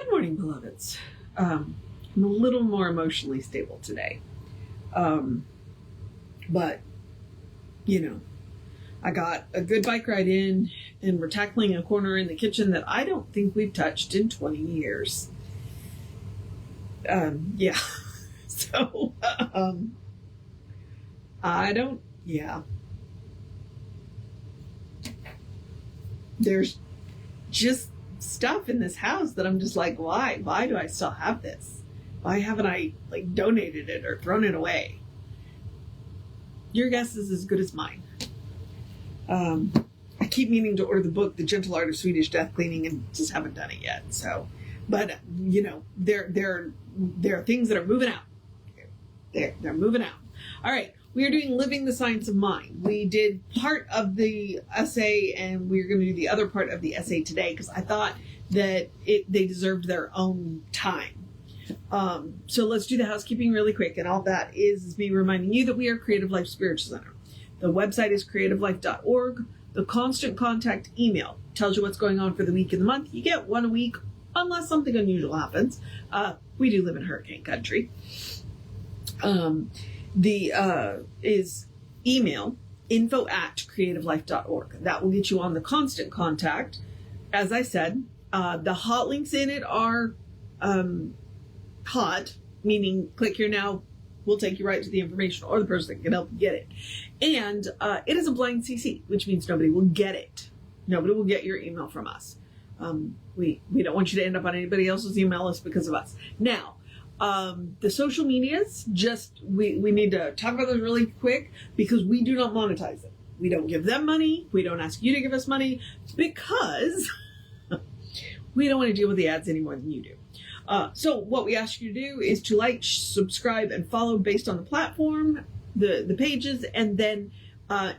Good morning, beloveds. I'm a little more emotionally stable today. But, I got a good bike ride in, and we're tackling a corner in the kitchen that I don't think we've touched in 20 years. Yeah. So, There's just stuff in this house that I'm just like, why? Why do I still have this? Why haven't I donated it or thrown it away? Your guess is as good as mine. I keep meaning to order the book, The Gentle Art of Swedish Death Cleaning, and just haven't done it yet. So, but there are things that are moving out. They're moving out. All right. We are doing Living the Science of Mind. We did part of the essay, and we're going to do the other part of the essay today because I thought that they deserved their own time. So let's do the housekeeping really quick, and all that is me reminding you that we are Creative Life Spiritual Center. The website is creativelife.org. The constant contact email tells you what's going on for the week and the month. You get one a week unless something unusual happens. We do live in hurricane country. Is email info@creativelife.org. That will get you on the constant contact. As I said, the hot links in it are hot, meaning click here now, we'll take you right to the information or the person that can help you get it. And it is a blind CC, which means nobody will get it. Nobody will get your email from us. We don't want you to end up on anybody else's email list because of us. Now, the social medias, we need to talk about those really quick because we do not monetize them. We don't give them money. We don't ask you to give us money because we don't want to deal with the ads any more than you do. So what we ask you to do is to like, subscribe, and follow based on the platform, the pages, and then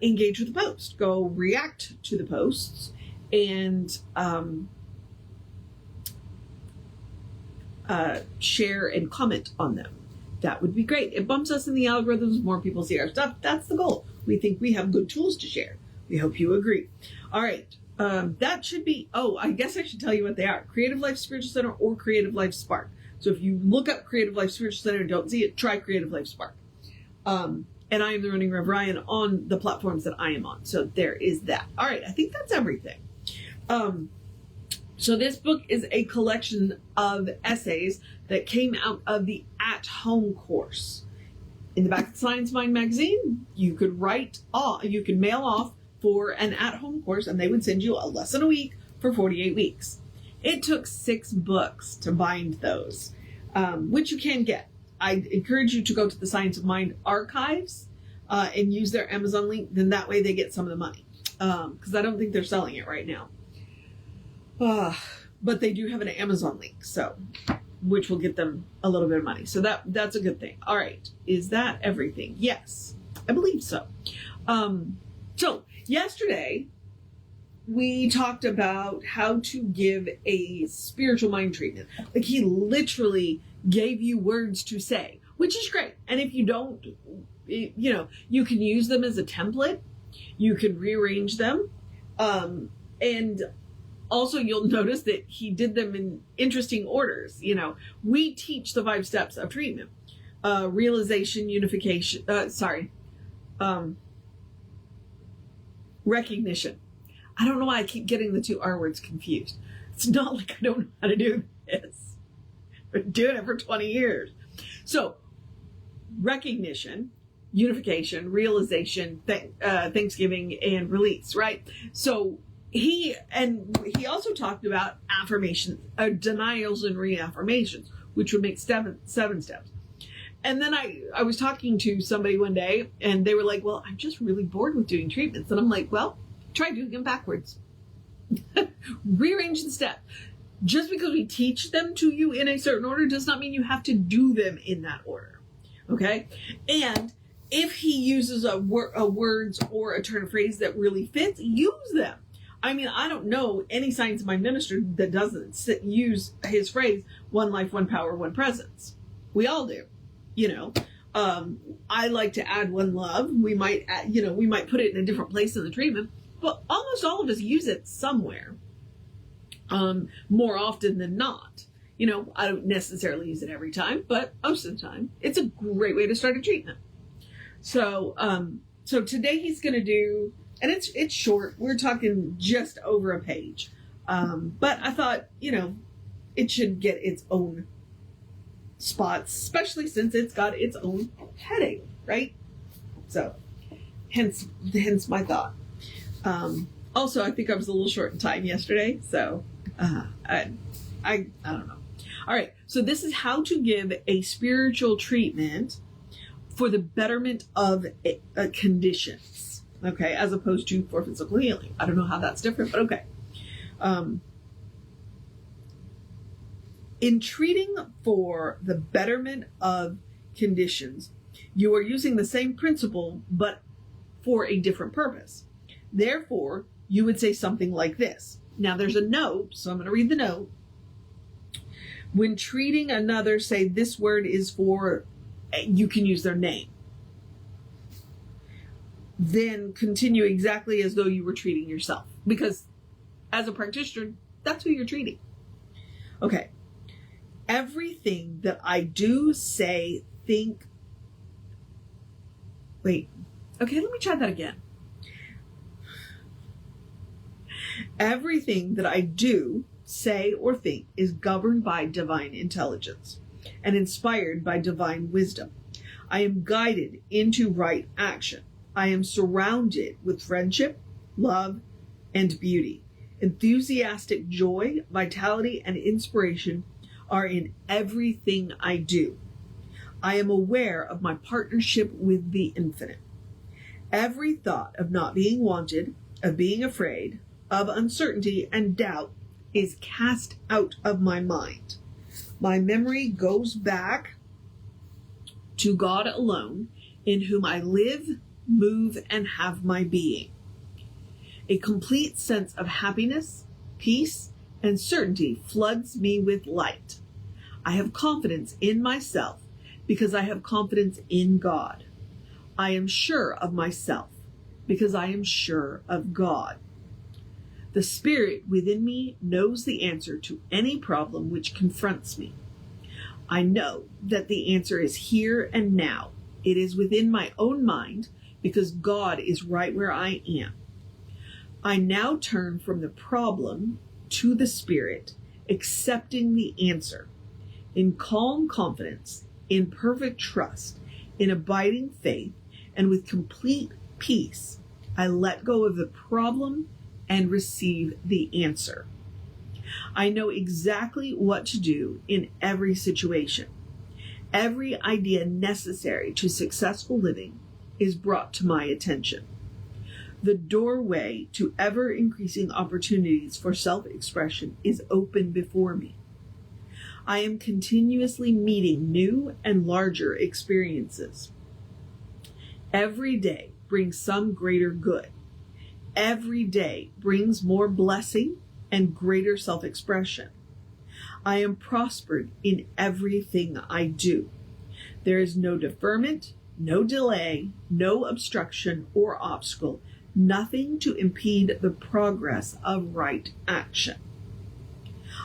engage with the post. Go react to the posts and share and comment on them. That would be great. It bumps us in the algorithms. More people see our stuff. That's the goal. We think we have good tools to share. We hope you agree. All right. That should be, I guess I should tell you what they are. Creative Life Spiritual Center or Creative Life Spark. So if you look up Creative Life Spiritual Center and don't see it, try Creative Life Spark. And I am the running Rev Ryan on the platforms that I am on. So there is that. All right. I think that's everything. So this book is a collection of essays that came out of the at-home course. In the back of Science Mind magazine, you could mail off for an at-home course, and they would send you a lesson a week for 48 weeks. It took 6 books to bind those, which you can get. I encourage you to go to the Science of Mind archives and use their Amazon link. Then that way they get some of the money, because I don't think they're selling it right now. But they do have an Amazon link, which will get them a little bit of money. So that's a good thing. All right. Is that everything? Yes, I believe so. So yesterday we talked about how to give a spiritual mind treatment. Like, he literally gave you words to say, which is great. And if you don't, you can use them as a template. You can rearrange them. And also, you'll notice that he did them in interesting orders. We teach the 5 steps of treatment. Realization, unification, recognition. I don't know why I keep getting the 2 R words confused. It's not like I don't know how to do this. I've been doing it for 20 years. So, recognition, unification, realization, thanksgiving, and release, right? So, he also talked about affirmations, denials and reaffirmations, which would make 7 steps. And then I was talking to somebody one day, and they were like, well, I'm just really bored with doing treatments. And I'm like, well, try doing them backwards. Rearrange the step. Just because we teach them to you in a certain order does not mean you have to do them in that order. Okay? And if he uses a words or a turn of phrase that really fits, use them. I mean, I don't know any Science of Mind minister that doesn't use his phrase, 1 life, 1 power, 1 presence. We all do. I like to add 1 love. We might put it in a different place in the treatment, but almost all of us use it somewhere, more often than not. I don't necessarily use it every time, but most of the time, it's a great way to start a treatment. So today he's going to do, and it's short. We're talking just over a page. But I thought, it should get its own spots, especially since it's got its own heading, right? So hence my thought. Also, I think I was a little short in time yesterday, so I don't know. All right, so this is how to give a spiritual treatment for the betterment of conditions, okay, as opposed to for physical healing. I don't know how that's different, but okay. In treating for the betterment of conditions, you are using the same principle, but for a different purpose. Therefore, you would say something like this. Now, there's a note, so I'm going to read the note. When treating another, say this word is for, you can use their name. Then continue exactly as though you were treating yourself. Because as a practitioner, that's who you're treating. Okay. Everything that I do, say, think. Wait. Okay, let me try that again. Everything that I do, say, or think is governed by divine intelligence and inspired by divine wisdom. I am guided into right action. I am surrounded with friendship, love, and beauty. Enthusiastic joy, vitality, and inspiration are in everything I do. I am aware of my partnership with the infinite. Every thought of not being wanted, of being afraid, of uncertainty and doubt is cast out of my mind. My memory goes back to God alone, in whom I live, move, and have my being. A complete sense of happiness, peace, and certainty floods me with light. I have confidence in myself because I have confidence in God. I am sure of myself because I am sure of God. The spirit within me knows the answer to any problem which confronts me. I know that the answer is here and now. It is within my own mind because God is right where I am. I now turn from the problem to the spirit, accepting the answer. In calm confidence, in perfect trust, in abiding faith, and with complete peace, I let go of the problem and receive the answer. I know exactly what to do in every situation. Every idea necessary to successful living is brought to my attention. The doorway to ever-increasing opportunities for self-expression is open before me. I am continuously meeting new and larger experiences. Every day brings some greater good. Every day brings more blessing and greater self-expression. I am prospered in everything I do. There is no deferment, no delay, no obstruction or obstacle, nothing to impede the progress of right action.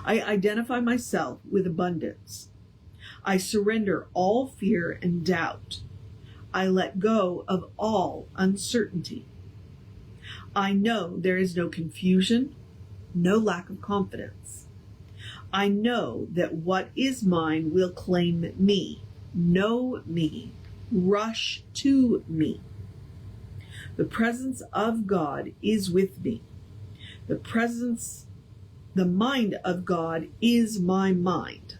I identify myself with abundance. I surrender all fear and doubt. I let go of all uncertainty. I know there is no confusion, no lack of confidence. I know that what is mine will claim me, know me, rush to me. The presence of God is with me. The mind of God is my mind.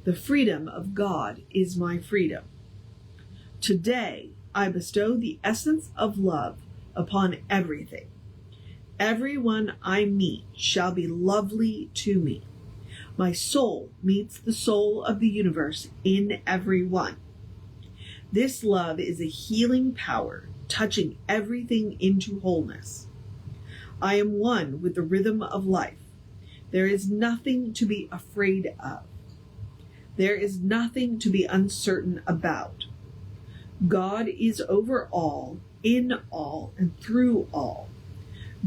The freedom of God is my freedom. Today, I bestow the essence of love upon everything. Everyone I meet shall be lovely to me. My soul meets the soul of the universe in everyone. This love is a healing power, touching everything into wholeness. I am one with the rhythm of life. There is nothing to be afraid of. There is nothing to be uncertain about. God is over all, in all, and through all.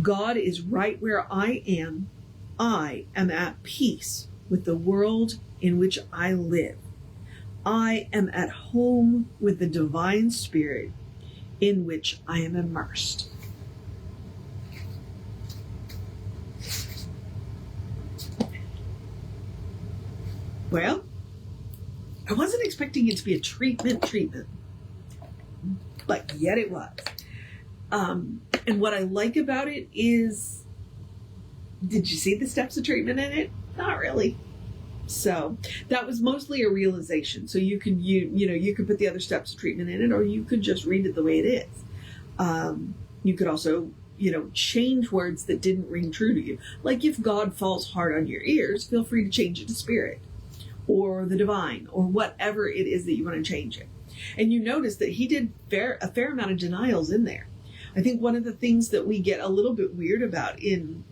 God is right where I am. I am at peace with the world in which I live. I am at home with the divine spirit in which I am immersed. Well, I wasn't expecting it to be a treatment, but yet it was. And what I like about it is, did you see the steps of treatment in it? Not really. So that was mostly a realization. So you could you could put the other steps of treatment in it, or you could just read it the way it is. You could also change words that didn't ring true to you. Like if God falls hard on your ears, feel free to change it to spirit or the divine or whatever it is that you want to change it. And you notice that he did a fair amount of denials in there. I think one of the things that we get a little bit weird about in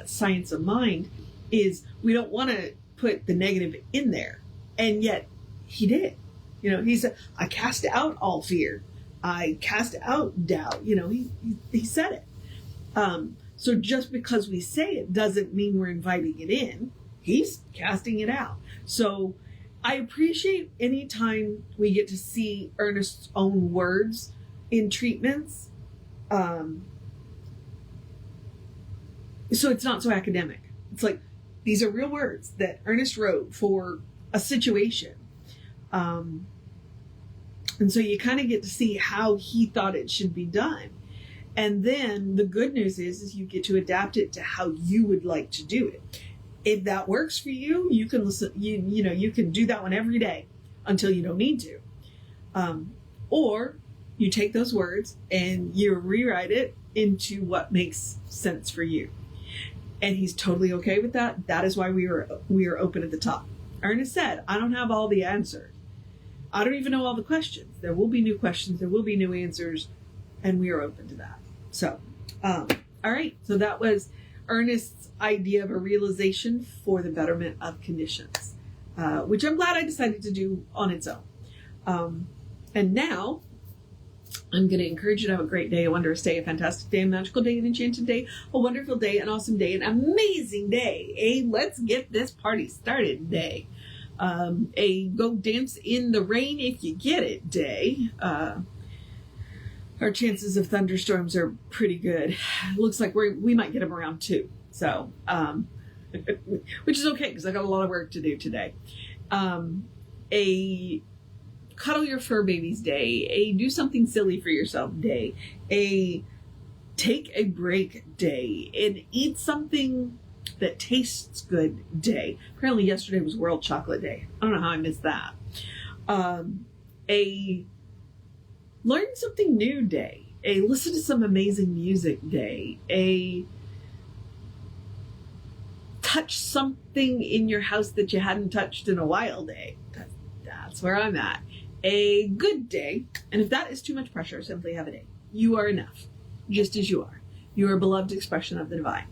science of mind is we don't want to put the negative in there. And yet he did. He said, I cast out all fear. I cast out doubt. He said it. So just because we say it doesn't mean we're inviting it in. He's casting it out. So I appreciate any time we get to see Ernest's own words in treatments. So it's not so academic. It's like, these are real words that Ernest wrote for a situation. And so you kind of get to see how he thought it should be done. And then the good news is you get to adapt it to how you would like to do it. If that works for you, you can listen, you can do that one every day until you don't need to. Or you take those words and you rewrite it into what makes sense for you. And he's totally okay with that. That is why we are open at the top. Ernest said, I don't have all the answers. I don't even know all the questions. There will be new questions. There will be new answers. And we are open to that. So, all right. So that was Ernest's idea of a realization for the betterment of conditions, which I'm glad I decided to do on its own. And now I'm going to encourage you to have a great day, a wondrous day, a fantastic day, a magical day, an enchanted day, a wonderful day, an awesome day, an amazing day, a let's get this party started day, a go dance in the rain if you get it day. Our chances of thunderstorms are pretty good. Looks like we might get them around 2. So, which is okay because I got a lot of work to do today. A cuddle your fur babies day, a do something silly for yourself day, a take a break day, and eat something that tastes good day. Apparently yesterday was World Chocolate Day. I don't know how I missed that. A learn something new day, a listen to some amazing music day, a touch something in your house that you hadn't touched in a while day. That's where I'm at. A good day, and if that is too much pressure, simply have a day. You are enough, just as you are. You are a beloved expression of the divine.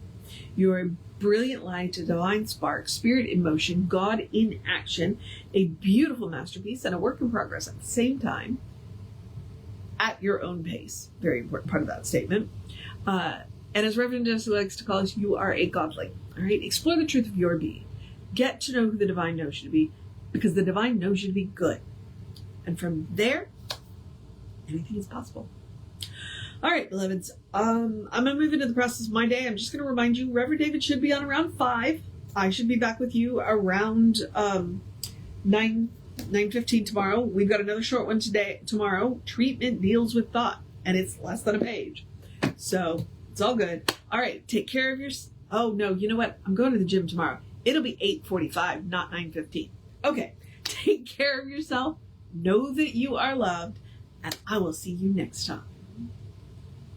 You are a brilliant light, a divine spark, spirit in motion, God in action, a beautiful masterpiece, and a work in progress at the same time, at your own pace. Very important part of that statement. And as Reverend Jesse likes to call us, you are a godling. All right, explore the truth of your being. Get to know who the divine knows you to be, because the divine knows you to be good. And from there, anything is possible. All right, beloveds. I'm going to move into the process of my day. I'm just going to remind you, Reverend David should be on around 5. I should be back with you around 9:15 tomorrow. We've got another short one tomorrow. Treatment deals with thought, and it's less than a page. So it's all good. All right, take care of yourself. Oh, no, you know what? I'm going to the gym tomorrow. It'll be 8:45, not 9:15. Okay, take care of yourself. Know that you are loved, and I will see you next time.